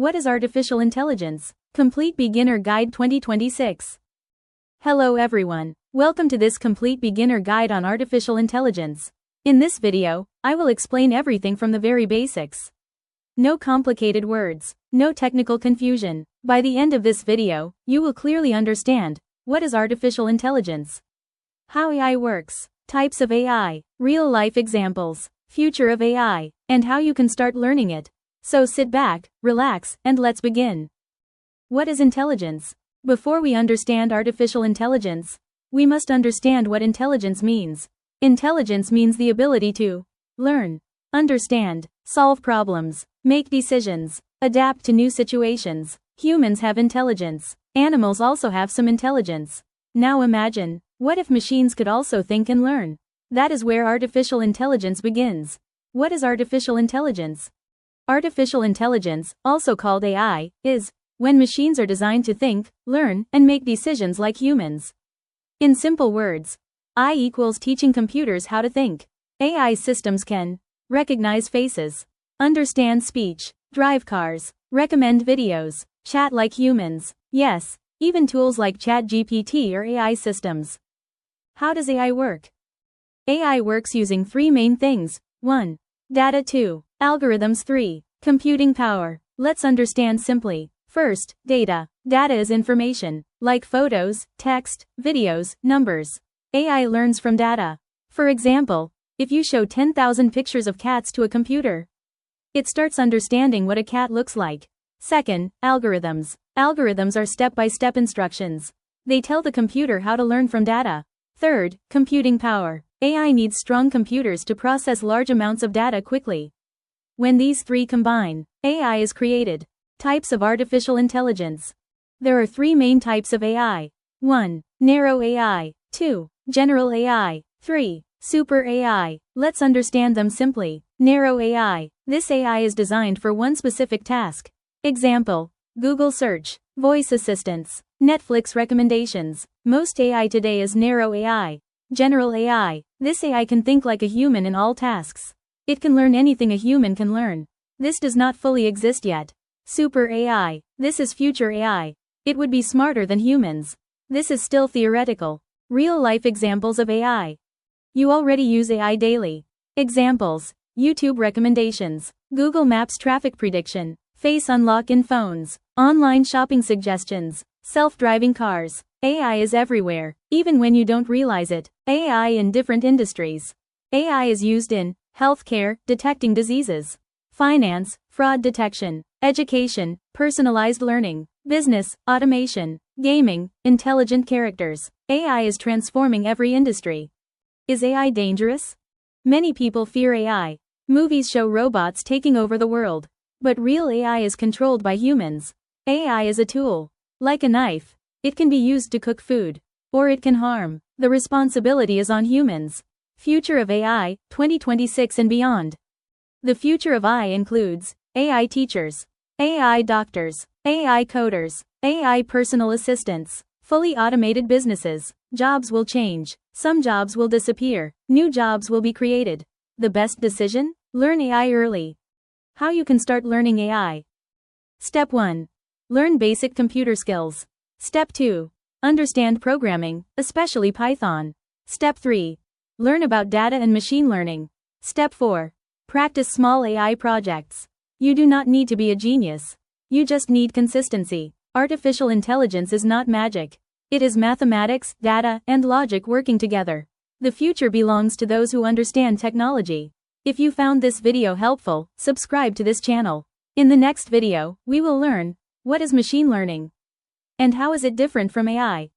What is artificial intelligence? Complete Beginner Guide 2026. Hello everyone. Welcome to this complete beginner guide on artificial intelligence. In this video, I will explain everything from the very basics. No complicated words, no technical confusion. By the end of this video, you will clearly understand what is artificial intelligence, how AI works, types of AI, real-life examples, future of AI, and how you can start learning it. So sit back, relax, and let's begin. What is intelligence? Before we understand artificial intelligence, we must understand what intelligence means. Intelligence means the ability to learn, understand, solve problems, make decisions, adapt to new situations. Humans have intelligence. Animals also have some intelligence. Now imagine, what if machines could also think and learn? That is where artificial intelligence begins. What is artificial intelligence? Artificial intelligence, also called AI, is when machines are designed to think, learn, and make decisions like humans. In simple words, AI equals teaching computers how to think. AI systems can recognize faces, understand speech, drive cars, recommend videos, chat like humans. Yes, even tools like ChatGPT are AI systems. How does AI work? AI works using three main things. 1. Data. 2. Algorithms. 3. Computing power. Let's understand simply. First, data. Data is information, like photos, text, videos, numbers. AI learns from data. For example, if you show 10,000 pictures of cats to a computer, it starts understanding what a cat looks like. Second, algorithms. Algorithms are step-by-step instructions. They tell the computer how to learn from data. Third, computing power. AI needs strong computers to process large amounts of data quickly. When these three combine, AI is created. Types of artificial intelligence. There are three main types of AI. 1. Narrow AI. 2. General AI. 3. Super AI. Let's understand them simply. Narrow AI. This AI is designed for one specific task. Example: Google search, voice assistants, Netflix recommendations. Most AI today is narrow AI. General AI. This AI can think like a human in all tasks. It can learn anything a human can learn. This does not fully exist yet. Super AI. This is future AI. It would be smarter than humans. This is still theoretical. Real-life examples of AI. You already use AI daily. Examples: YouTube recommendations, Google Maps traffic prediction, face unlock in phones, online shopping suggestions, self-driving cars. AI is everywhere, even when you don't realize it. AI in different industries. AI is used in healthcare, detecting diseases, finance, fraud detection, education, personalized learning, business, automation, gaming, intelligent characters. AI is transforming every industry. Is AI dangerous? Many people fear AI. Movies show robots taking over the world. But real AI is controlled by humans. AI is a tool. Like a knife. It can be used to cook food. Or it can harm. The responsibility is on humans. Future of AI, 2026 and beyond. The future of AI includes AI teachers, AI doctors, AI coders, AI personal assistants, fully automated businesses. Jobs will change. Some jobs will disappear. New jobs will be created. The best decision? Learn AI early. How you can start learning AI. Step 1. Learn basic computer skills. Step 2. Understand programming, especially Python. Step 3. Learn about data and machine learning. Step 4. Practice small AI projects. You do not need to be a genius. You just need consistency. Artificial intelligence is not magic. It is mathematics, data, and logic working together. The future belongs to those who understand technology. If you found this video helpful, subscribe to this channel. In the next video, we will learn what is machine learning and how is it different from AI.